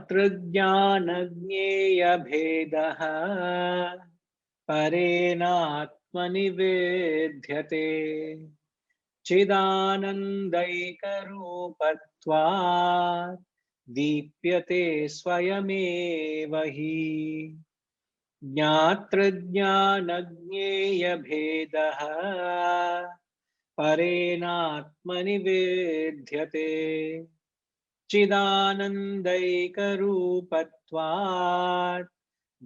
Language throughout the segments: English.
ज्ञात्रज्ञानज्ञेयभेदः परेणात्मनि वेद्यते चिदानन्दैकरूपत्वात् दीप्यते स्वयमेव हि ज्ञात्रज्ञानज्ञेयभेदः परेणात्मनि वेद्यते चिदानन्दैकरूपत्वात्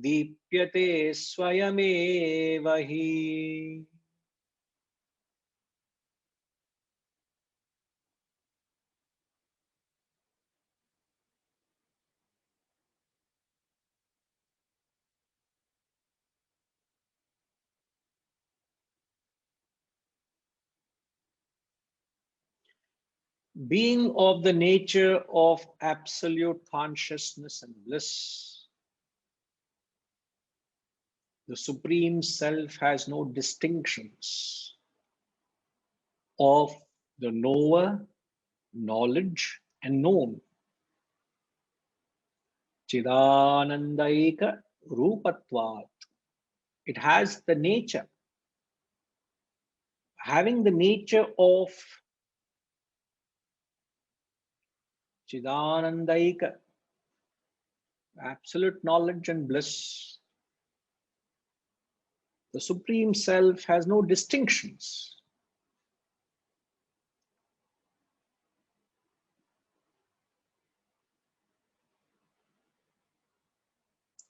दीप्यते स्वयमेव हि. Being of the nature of absolute consciousness and bliss, the Supreme Self has no distinctions of the knower, knowledge, and known. Chidanandaika Rupatvat. It has the nature, having the nature of Chidanandaika, absolute knowledge and bliss. The Supreme Self has no distinctions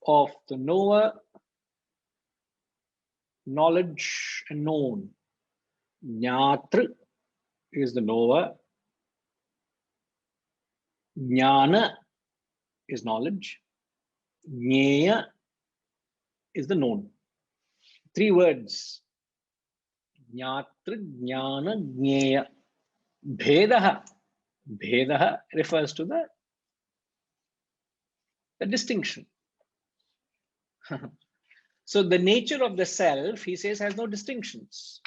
of the knower, knowledge, and known. Jnatr is the knower, Jnana is knowledge, Jnaya is the known. Three words. Jnatr, Jnana, Jnaya. Bhedaha. Bhedaha refers to the distinction. So the nature of the self, he says, has no distinctions.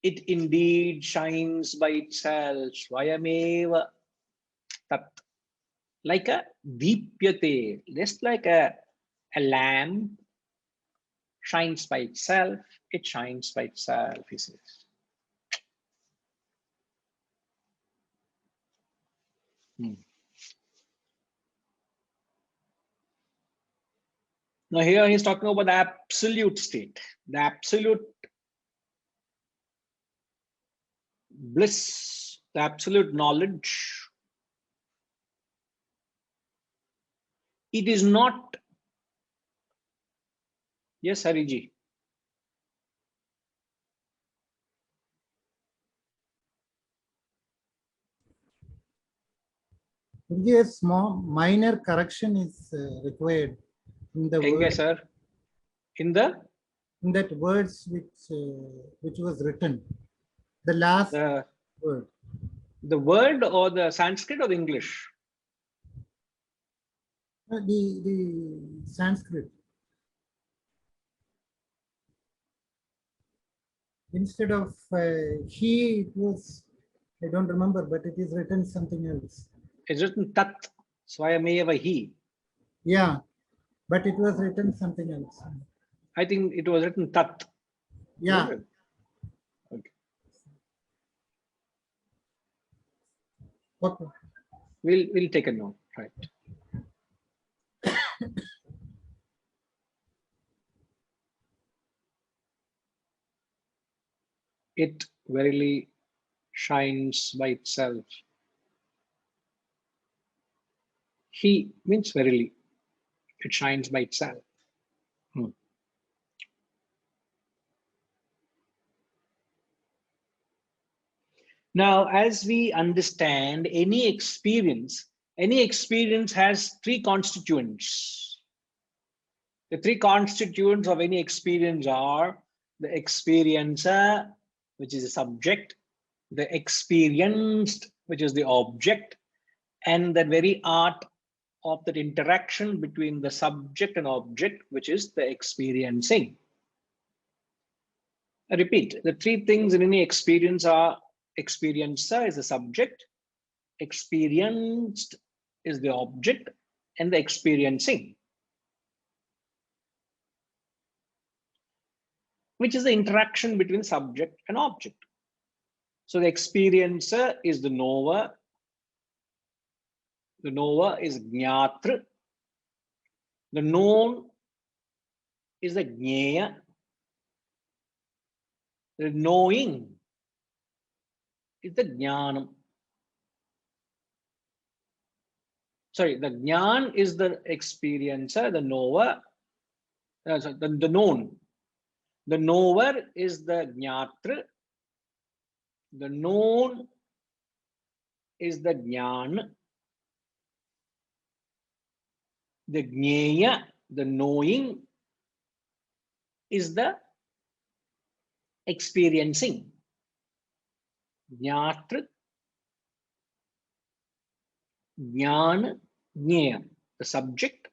It indeed shines by itself. Swayameva tat. Like a deepyate, just like a lamp shines by itself, it shines by itself, he says. Now here he's talking about the absolute state, the absolute bliss, the absolute knowledge. It is not, yes, Hariji. A small minor correction is required in the word, sir. In that words which was written, the last word. The word or the Sanskrit or the English? The Sanskrit. Instead of he, it was, I don't remember, but it is written something else. It's written tat, swayameva he. Yeah, but it was written something else. I think it was written tat. Yeah. Okay. Okay. We'll take a note, right? It verily shines by itself. He means verily. It shines by itself. Now, as we understand any experience has three constituents. The three constituents of any experience are the experiencer, which is the subject, the experienced, which is the object, and the very art of that interaction between the subject and object, which is the experiencing. I repeat, the three things in any experience are: experiencer is the subject, experienced is the object and the experiencing, which is the interaction between subject and object. So the experiencer is the knower. The knower is jnatr. The known is the jnaya. The knowing is the jnanam. Sorry, the jnan is the experiencer, the knower, the known. The knower is the jnatra. The known is the jnan. The jnaya, the knowing, is the experiencing. Jnatra, jnana, jnaya, the subject,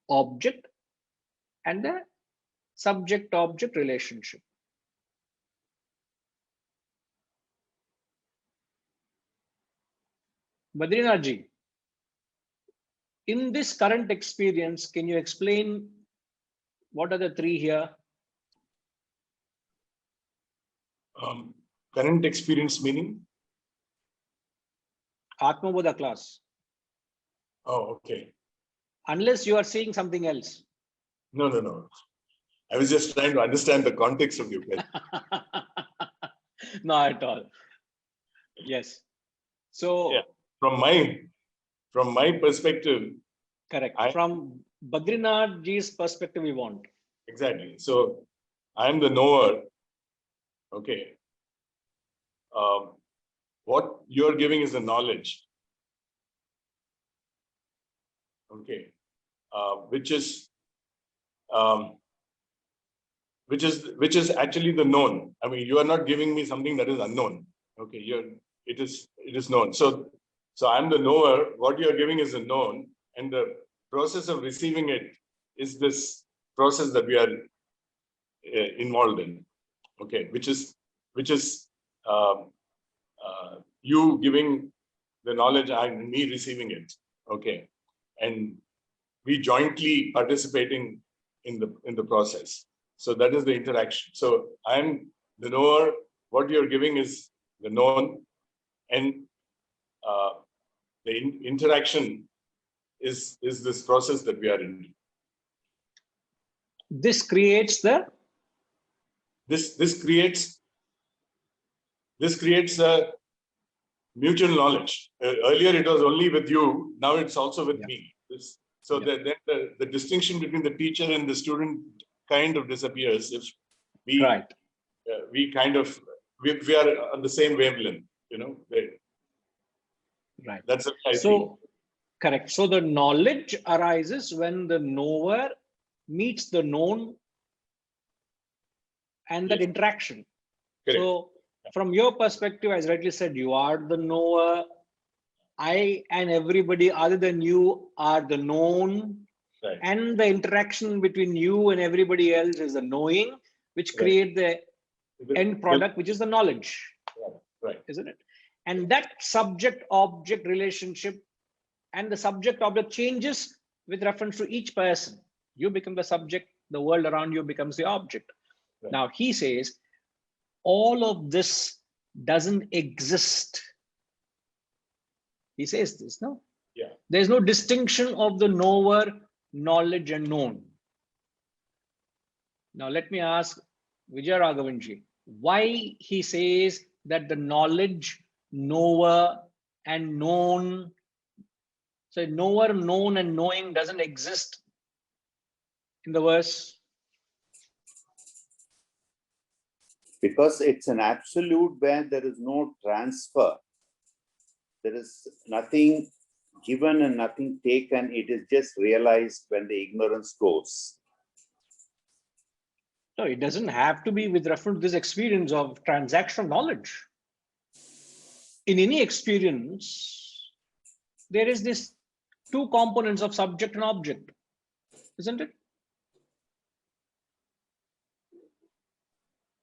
object, and the subject-object relationship. Badrinath ji, in this current experience, can you explain what are the three here? Current experience meaning? ATMABODHA class. Oh, okay. Unless you are seeing something else. No, no, no. I was just trying to understand the context of your question. Not at all. Yes. So, yeah. From my perspective, correct. From Badrinath ji's perspective, we want. Exactly. So I am the knower. Okay. What you're giving is the knowledge. Okay. Which is actually the known. I mean, you are not giving me something that is unknown. Okay. It is known. So I'm the knower. What you are giving is the known, and the process of receiving it is this process that we are involved in. Okay, which is you giving the knowledge and me receiving it. Okay, and we jointly participating in the process. So that is the interaction. So I'm the knower. What you're giving is the known, and the interaction is this process that we are in. This creates the. This creates a mutual knowledge. Earlier it was only with you. Now it's also with me. So then the distinction between the teacher and the student kind of disappears if we we are on the same wavelength. You know. Right. That's what I so think. Correct. So the knowledge arises when the knower meets the known and that interaction. Correct. So from your perspective, as rightly said, you are the knower. I and everybody other than you are the known. Right. And the interaction between you and everybody else is the knowing, which create the end product, which is the knowledge. Right. Isn't it? And that subject-object relationship and the subject-object changes with reference to each person. You become the subject, the world around you becomes the object. Right. Now he says, all of this doesn't exist. He says this, no? Yeah. There's no distinction of the knower, knowledge, and known. Now let me ask Vijay Raghavanji, why he says that the knowledge, knower, and known, so knower, known, and knowing doesn't exist in the verse? Because it's an absolute where there is no transfer. There is nothing given and nothing taken. It is just realized when the ignorance goes. No, it doesn't have to be with reference to this experience of transactional knowledge. In any experience, there is this two components of subject and object, isn't it?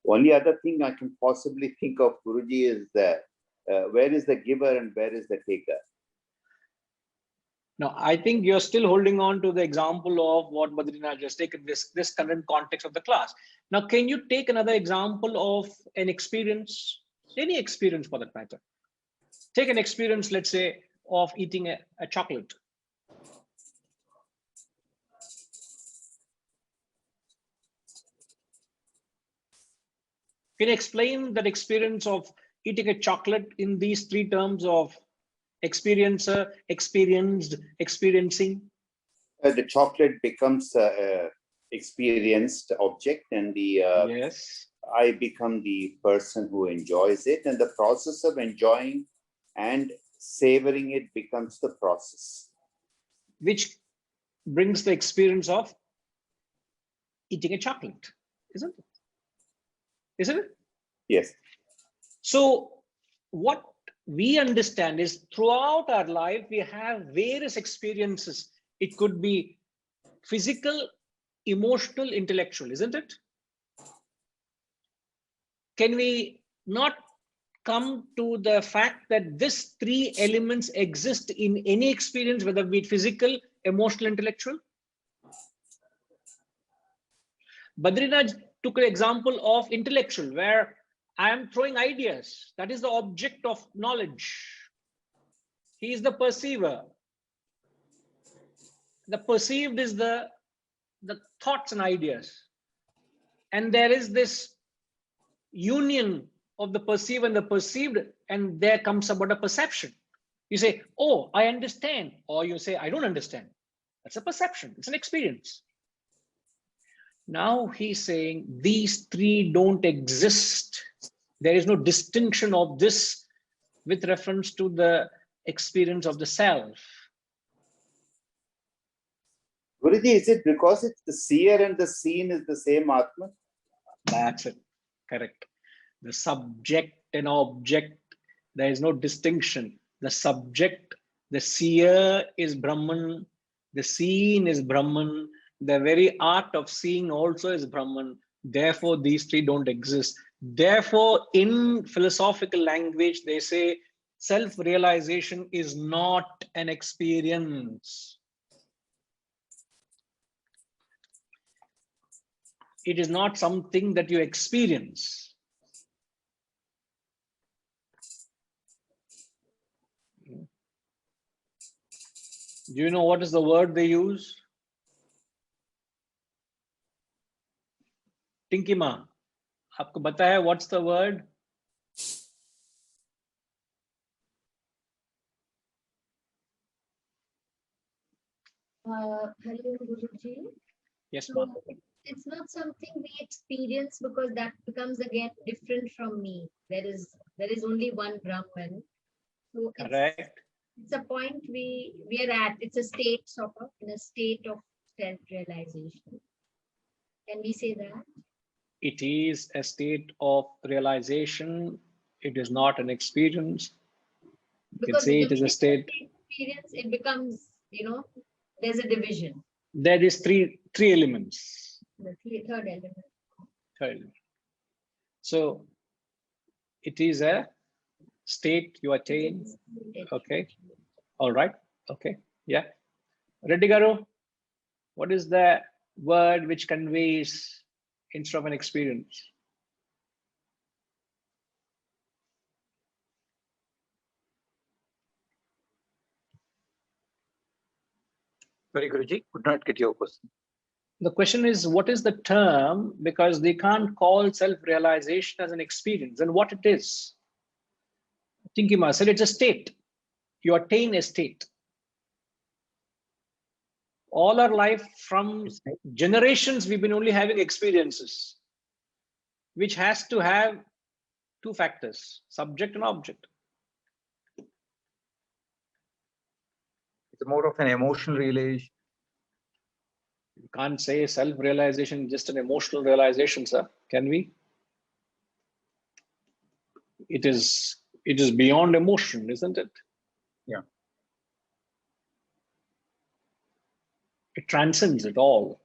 Only other thing I can possibly think of, Guruji, is that where is the giver and where is the taker? Now, I think you're still holding on to the example of what Badrinath just taken, this current context of the class. Now, can you take another example of an experience, any experience for that matter? Take an experience, let's say, of eating a chocolate. Can you explain that experience of eating a chocolate in these three terms of experiencer, experienced, experiencing? The chocolate becomes a experienced object, and Yes. I become the person who enjoys it, and the process of enjoying and savoring it becomes the process. Which brings the experience of eating a chocolate, isn't it? Isn't it? Yes. So what we understand is throughout our life, we have various experiences. It could be physical, emotional, intellectual, isn't it? Can we not come to the fact that these three elements exist in any experience, whether it be physical, emotional, intellectual? Badrinath took an example of intellectual, where I am throwing ideas. That is the object of knowledge. He is the perceiver. The perceived is the thoughts and ideas. And there is this union of the perceiver and the perceived, and there comes about a perception. You say, oh, I understand. Or you say, I don't understand. That's a perception. It's an experience. Now he's saying these three don't exist. There is no distinction of this with reference to the experience of the self. Guruji, is it because it's the seer and the seen is the same Atma? That's it. Correct. The subject and object, there is no distinction. The subject, the seer is Brahman, the seen is Brahman, the very art of seeing also is Brahman. Therefore, these three don't exist. Therefore, in philosophical language, they say self-realization is not an experience. It is not something that you experience. Do you know what is the word they use? Tinky Ma, आपको पता है what's the word? Hello, Guruji. Yes, So ma'am. it's not something we experience because that becomes again different from me. There is only one Brahman. So Correct. it's a point we are at. It's a state sort of in a state of self-realization. Can we say that? It is a state of realization. It is not an experience. You can say it is a state. Experience, it becomes, there's a division. There is three elements. The third element. Third. So it is a state you attain. Okay. All right. Okay. Yeah. Reddy Garu, what is the word which conveys instead of an experience? Sorry, Guruji, could not get your question. The question is, what is the term? Because they can't call self-realization as an experience. And what it is? Tinkima said it's a state. You attain a state. All our life, from generations, we've been only having experiences, which has to have two factors, subject and object. It's more of an emotional realization. You can't say self-realization, just an emotional realization, sir. Can we? It is beyond emotion, isn't it? Yeah. It transcends it all.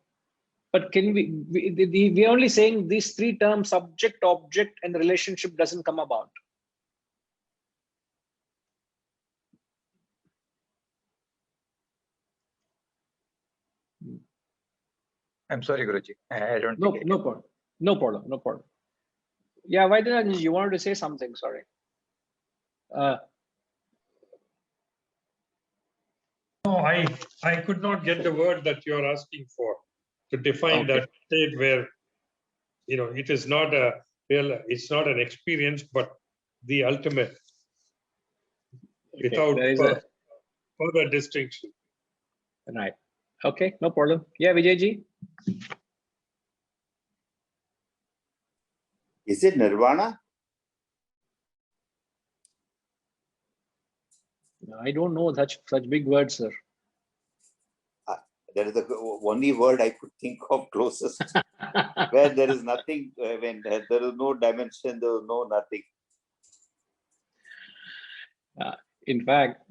But can we're only saying these three terms, subject, object, and the relationship doesn't come about. I'm sorry, Guruji. I don't No, think I no can. problem. No problem. No problem. Yeah, Vaidyanathan, you wanted to say something? Sorry. No, I could not get the word that you're asking for to define Okay. that state where, it is not a real, it's not an experience, but the ultimate without There is a further distinction. right. Okay, no problem. Yeah, Vijayji. Is it nirvana? I don't know such big words, sir. That is the only word I could think of closest, where there is nothing, when there is no dimension, there is no nothing. In fact,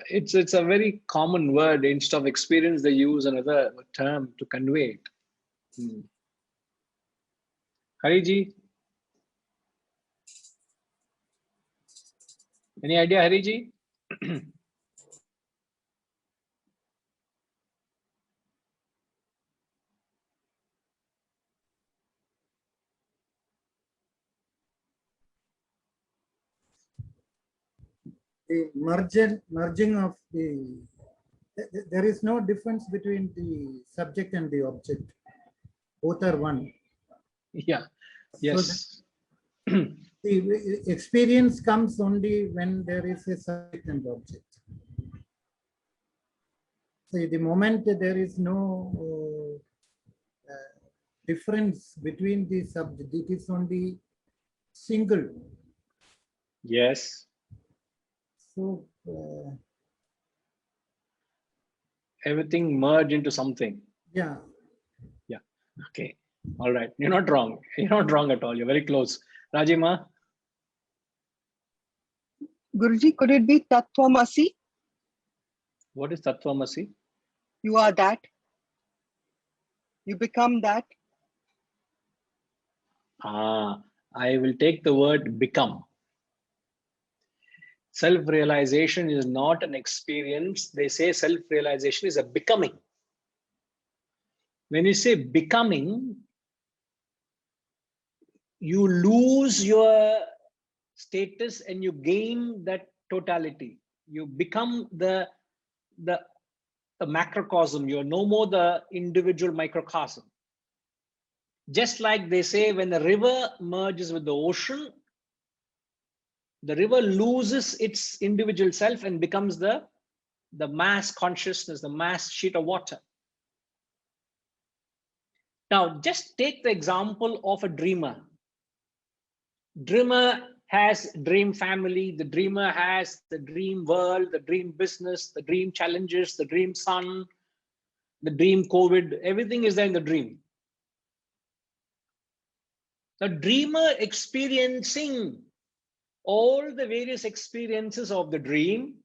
it's a very common word. Instead of experience, they use another term to convey it. Hariji, any idea, Hariji? The merging of there is no difference between the subject and the object. Both are one. Yeah. So Yes. the experience comes only when there is a subject and object. So the moment there is no difference between the subject, it is only single. Yes. So Everything merge into something. yeah, Yeah. Okay. All right. You're not wrong. You're not wrong at all. You're very close. Rajima, Guruji, could it be Tattvamasi? what is Tattvamasi? You are that. You become that. I will take the word become. Self-realization is not an experience. They say self-realization is a becoming. When you say becoming, you lose your status and you gain that totality. You become the macrocosm. You're no more the individual microcosm. Just like they say, when the river merges with the ocean, the river loses its individual self and becomes the mass consciousness, the mass sheet of water. Now, just take the example of a dreamer. Dreamer has dream family, the dreamer has the dream world, the dream business, the dream challenges, the dream sun, the dream COVID, everything is there in the dream. The dreamer experiencing all the various experiences of the dream,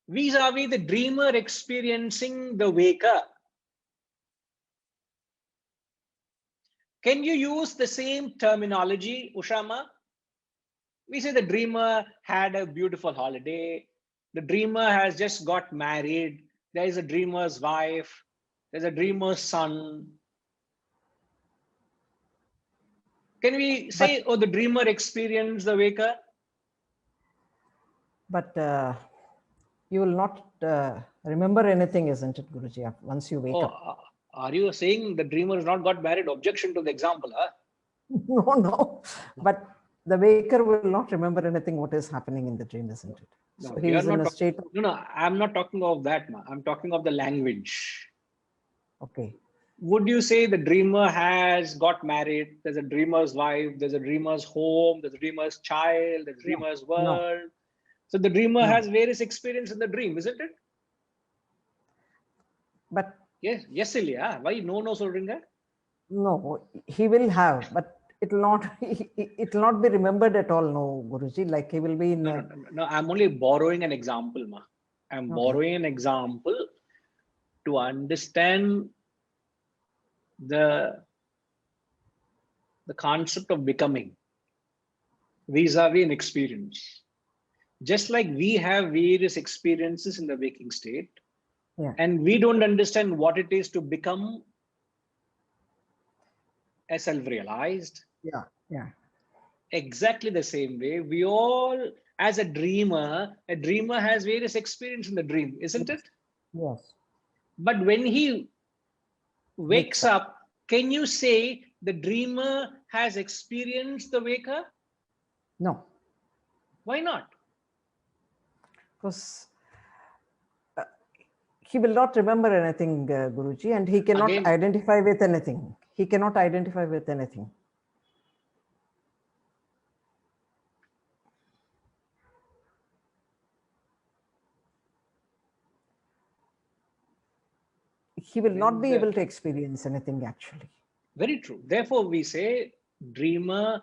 vis-a-vis the dreamer experiencing the waker. Can you use the same terminology, Ushama? We say the dreamer had a beautiful holiday. The dreamer has just got married. There is a dreamer's wife. There's a dreamer's son. Can we say, oh, the dreamer experienced the waker? But you will not remember anything, isn't it, Guruji, once you wake Oh, up? are you saying the dreamer has not got married? Objection to the example, huh? No, no. But the waker will not remember anything what is happening in the dream, isn't it? No, So he is in a state of... No, I'm not talking of that. I'm talking of the language. Okay. Would you say the dreamer has got married? There's a dreamer's wife, there's a dreamer's home, there's a dreamer's child, there's a dreamer's world. So the dreamer has various experience in the dream, isn't it? But yes, Ilya. Why no solringa? No, he will have, but it will not be remembered at all, no, Guruji. Like he will be in. No, I'm only borrowing an example, ma. I'm borrowing an example to understand the concept of becoming vis-a-vis an experience. Just like we have various experiences in the waking state, Yeah. And we don't understand what it is to become a self-realized. Yeah. Yeah. Exactly the same way, we all, as a dreamer has various experience in the dream, isn't it? Yes. But when he wakes Wakes up. up, can you say the dreamer has experienced the waker? No, Why not? because he will not remember anything, Guruji, and he cannot Again, identify with anything. He cannot identify with anything. He will not when be the, able to experience anything actually. very true. Therefore, we say dreamer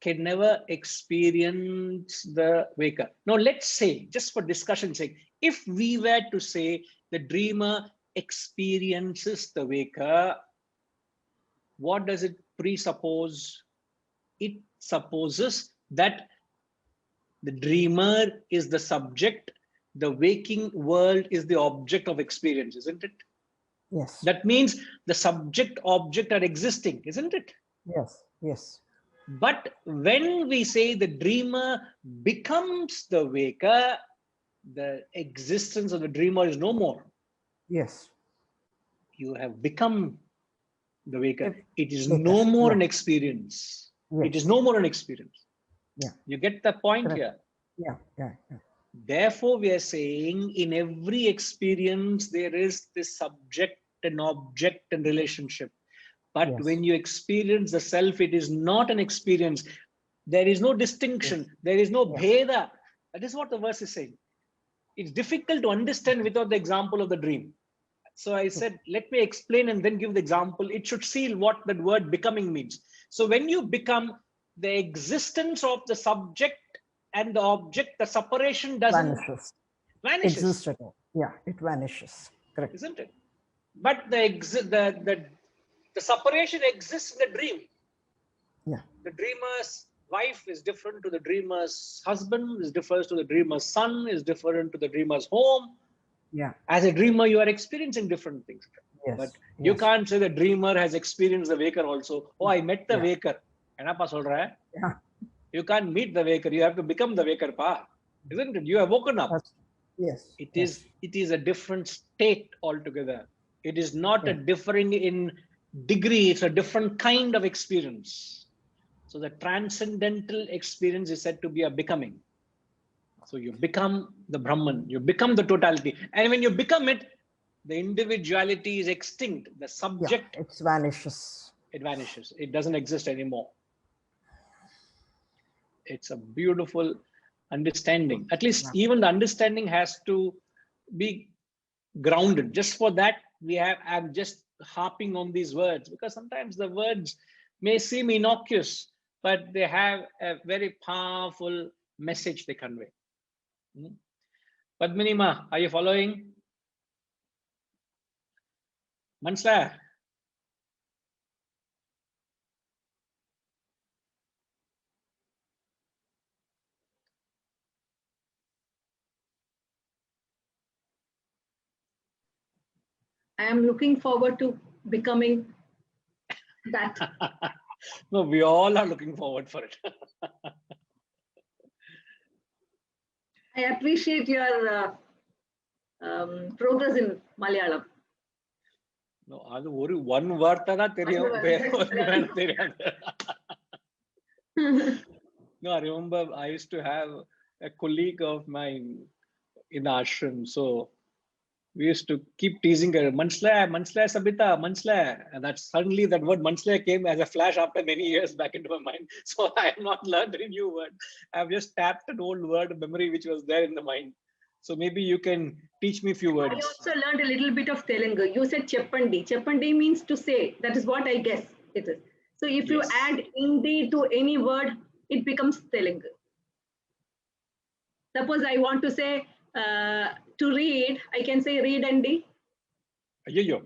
can never experience the waker. Now, let's say, just for discussion's sake, if we were to say the dreamer experiences the waker, what does it presuppose? It supposes that the dreamer is the subject, the waking world is the object of experience, isn't it? Yes. That means the subject object are existing, isn't it? Yes. Yes. But when we say the dreamer becomes the waker, the existence of the dreamer is no more. Yes. You have become the waker. It is Waker. no more Yeah. an experience. It is Yes. no more an experience. Yeah. You get the point Correct. here. Yeah. Yeah. Yeah. Therefore, we are saying in every experience, there is this subject and object and relationship. But Yes. when you experience the self, it is not an experience. There is no distinction. Yes. There is no Yeah. bheda. That is what the verse is saying. It's difficult to understand without the example of the dream. So I said, let me explain and then give the example. It should seal what that word becoming means. So when you become, the existence of the subject and the object, the separation doesn't Vanishes. vanishes, Exists at all. Yeah. It vanishes. Correct. isn't it? But the separation exists in the dream. Yeah. The dreamer's wife is different to the dreamer's husband, is different to the dreamer's son, is different to the dreamer's home. Yeah. As a dreamer, you are experiencing different things. Yes. But you Yes. can't say the dreamer has experienced the waker also. Oh, I met the Yeah. waker. Enapa solra hai? Yeah. You can't meet the waker. You have to become the waker, pa. Isn't it? You have woken up. That's, yes. It Yes. is a different state altogether. It is not a Yeah. differing in degree. It's a different kind of experience. So the transcendental experience is said to be a becoming. So you become the Brahman, you become the totality. And when you become it, the individuality is extinct. The Yeah. subject, It vanishes. it vanishes. It doesn't exist anymore. It's a beautiful understanding. At least even the understanding has to be grounded. Just for that, I'm just harping on these words because sometimes the words may seem innocuous, but they have a very powerful message they convey. Padmini Ma, are you following? Mansla? I am looking forward to becoming that. No, we all are looking forward for it. I appreciate your progress in Malayalam. No, அது ஒரு one word தான் தெரியும். வேற ஒண்ணு வேணும் தெரியாது. No, I remember I used to have a colleague of mine in the ashram. So we used to keep teasing her, Mansla, Sabita, Mansla. And that suddenly that word Mansla came as a flash after many years back into my mind. So I have not learned any new word. I've just tapped an old word memory which was there in the mind. So maybe you can teach me a few words. I also learned a little bit of Telugu. You said Cheppandi. Cheppandi means to say. That is what I guess it is. So if you Yes. add Indi to any word, it becomes Telugu. Suppose I want to say to read, I can say read Andi. Ayyo.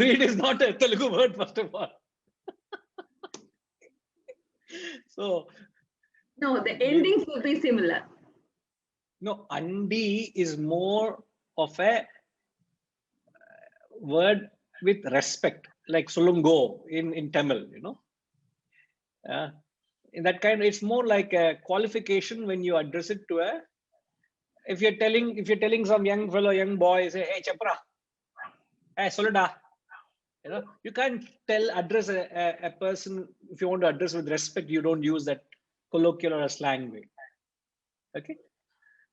Read is not a Telugu word, first of all. So No, the endings will be similar. no, Andi is more of a word with respect, like Solungo in Tamil, in that kind, it's more like a qualification when you address it to a, if you're telling some young fellow, young boy, say, hey, chapra, hey, solida. You can't address a person, if you want to address with respect, you don't use that colloquial or a slang way. Okay.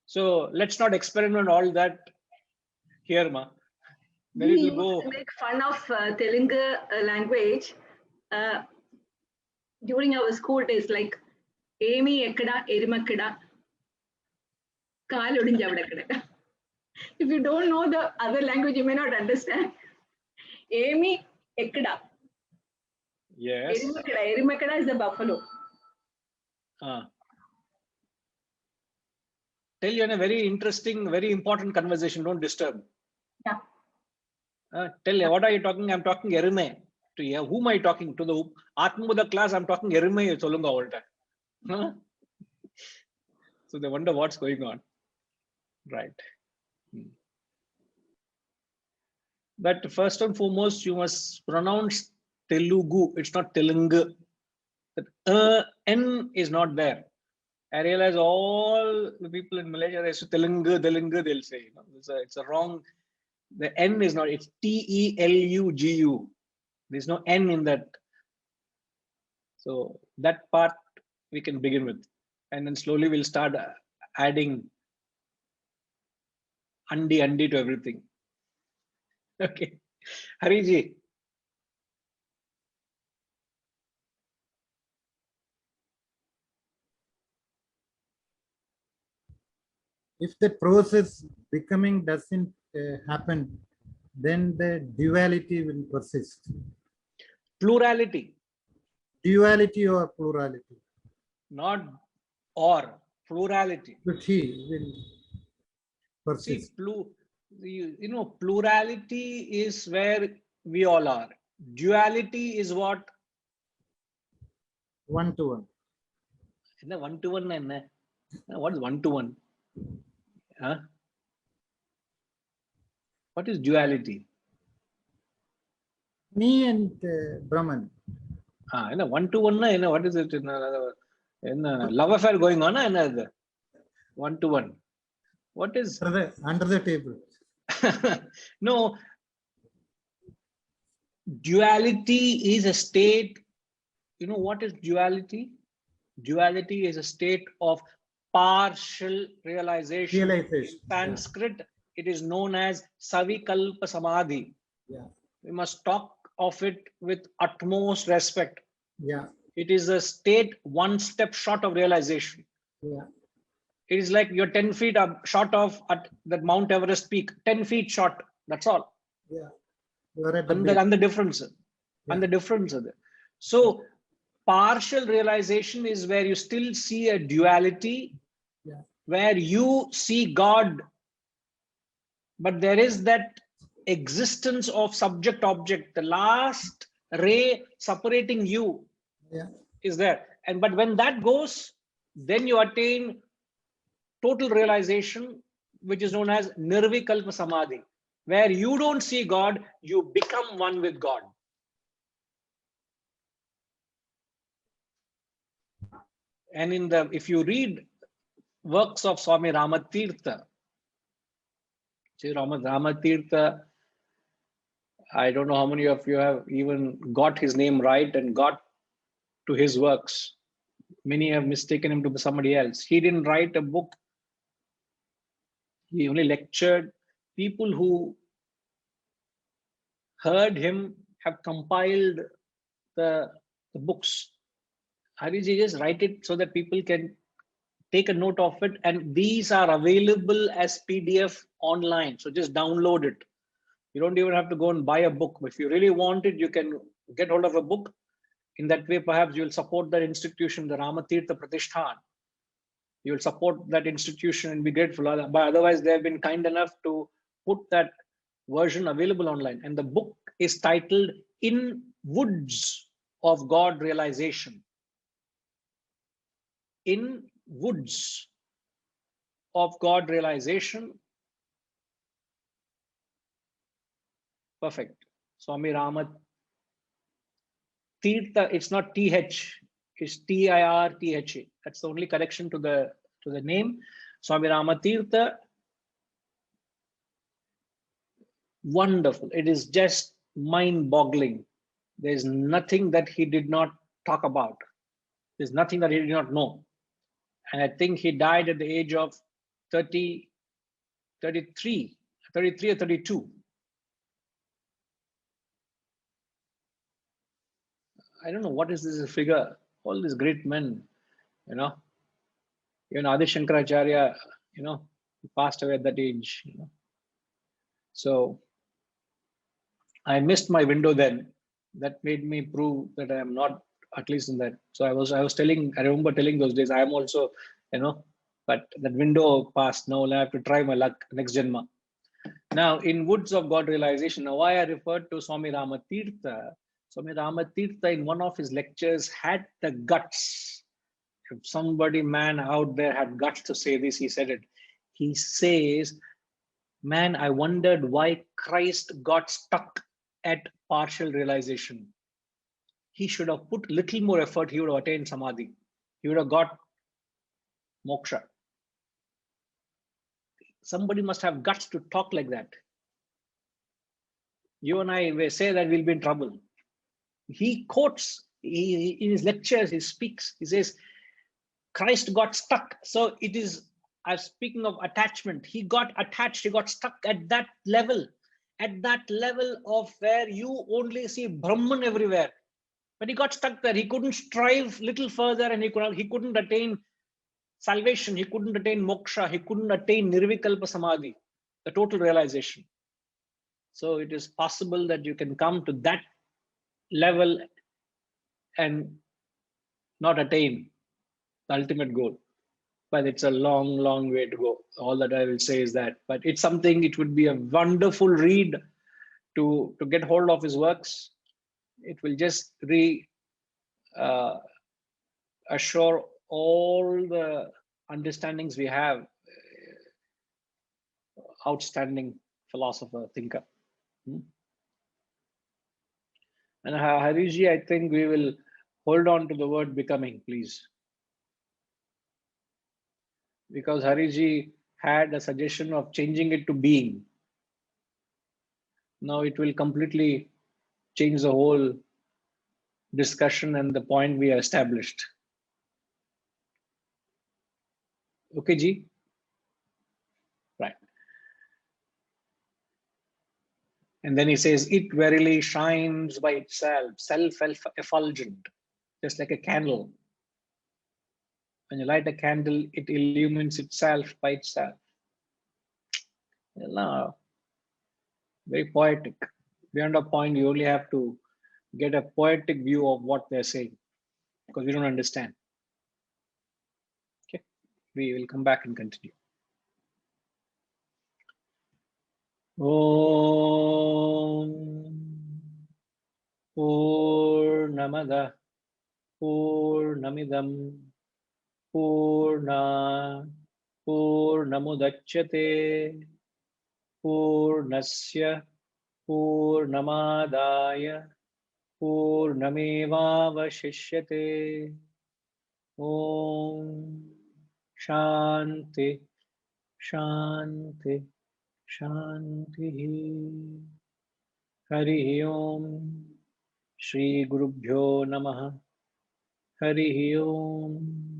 So let's not experiment all that here, ma. Then We it used will to go. make fun of Telugu language during our school days, like Amy Ekada, Erimakada, Kaludinjavadakada. If you don't know the other language, you may not understand. Amy Ekada. Yes. Erimakada is the buffalo. Tell you in a very interesting, very important conversation. Don't disturb. Yeah. Tell you, what are you talking? I'm talking Erume. To you. Whom am I talking? To the ATMABODHA class, I'm talking Erume. Solunga all time. So they wonder what's going on. Right. But first and foremost, you must pronounce Telugu. It's not Telungu. That N is not there. I realize all the people in Malaysia, they say Telungu, they'll say, it's a wrong. The N is not, it's T-E-L-U-G-U. There's no N in that. So that part we can begin with. And then slowly we'll start adding Andi to everything. Okay. Hariji. If the process becoming doesn't happen, then the duality will persist. Plurality. Duality or plurality? Not or, plurality. But he will persist. See, plurality is where we all are. Duality is what? One-to-one. One-to-one. What is one-to-one? Huh? What is duality? Me and Brahman. One-to-one. What is it? In love affair going on? One-to-one. What is? Under the table. No. Duality is a state. You know what is duality? Duality is a state of partial realization. In Sanskrit, it is known as Savikalpa Samadhi. Yeah. We must talk of it with utmost respect. Yeah. It is a state one step short of realization. Yeah. It is like you're 10 feet up short of at that Mount Everest peak, 10 feet short. That's all. Yeah. You're at And the difference. Yeah. And the difference. So partial realization is where you still see a duality, where you see God, but there is that existence of subject object, the last ray separating you is there. But when that goes, then you attain total realization, which is known as Nirvikalpa Samadhi, where you don't see God, you become one with God. And if you read works of Swami Ramatirtha, Ramatirtha, I don't know how many of you have even got his name right and got to his works. Many have mistaken him to be somebody else. He didn't write a book. He only lectured. People who heard him have compiled the books. Hariji, just write it so that people can take a note of it. And these are available as PDF online. So just download it. You don't even have to go and buy a book. If you really want it, you can get hold of a book. In that way, perhaps you'll support that institution, the Ramatirtha Pratishthan. You will support that institution and be grateful. But otherwise, they have been kind enough to put that version available online. And the book is titled In Woods of God Realization. In Woods of God Realization. Perfect. Swami Rama Tirtha, it's not TH, it's TIRTHA. That's the only correction to the name. Swami Rama Tirtha. Wonderful. It is just mind-boggling. There's nothing that he did not talk about. There's nothing that he did not know. And I think he died at the age of 33 or 32. I don't know what is this figure. All these great men, you know, even Adi Shankaracharya, you know, passed away at that age. You know. So I missed my window then. That made me prove that I am not at least in that. So I was telling, I remember telling those days, I am also, you know, but that window passed. Now I have to try my luck next Janma. Now in Woods of God Realization, now why I referred to Swami Rama Tirtha. Swami Rama Tirtha in one of his lectures had the guts. If somebody, man out there had guts to say this, he said it. He says, man, I wondered why Christ got stuck at partial realization. He should have put little more effort, he would have attained samadhi. He would have got moksha. Somebody must have guts to talk like that. You and I may say that we'll be in trouble. He quotes, in his lectures, he speaks, he says, Christ got stuck. So it is, I'm speaking of attachment. He got attached, he got stuck at that level of where you only see Brahman everywhere. But he got stuck there. He couldn't strive little further, and he couldn't attain salvation. He couldn't attain moksha. He couldn't attain nirvikalpa samadhi, the total realization. So it is possible that you can come to that level and not attain the ultimate goal. But it's a long, long way to go. All that I will say is that. But it's something, it would be a wonderful read to get hold of his works. It will just assure all the understandings we have. Outstanding philosopher, thinker. And Hariji, I think we will hold on to the word becoming, please. Because Hariji had a suggestion of changing it to being. Now it will completely change the whole discussion and the point we established. Okay, Ji? Right. And then he says, it verily shines by itself, self-effulgent, just like a candle. When you light a candle, it illumines itself by itself. Very poetic. Beyond a point, you only have to get a poetic view of what they're saying, because we don't understand. Okay, we will come back and continue. Om Purnamada Purnamidam Purna Purnamudachyate Purnasya Purnamadaya Purnamevavashishyate. Om Shanti Shanti Shanti. Hari Om. Shri Gurubhyo Namaha. Hari Om.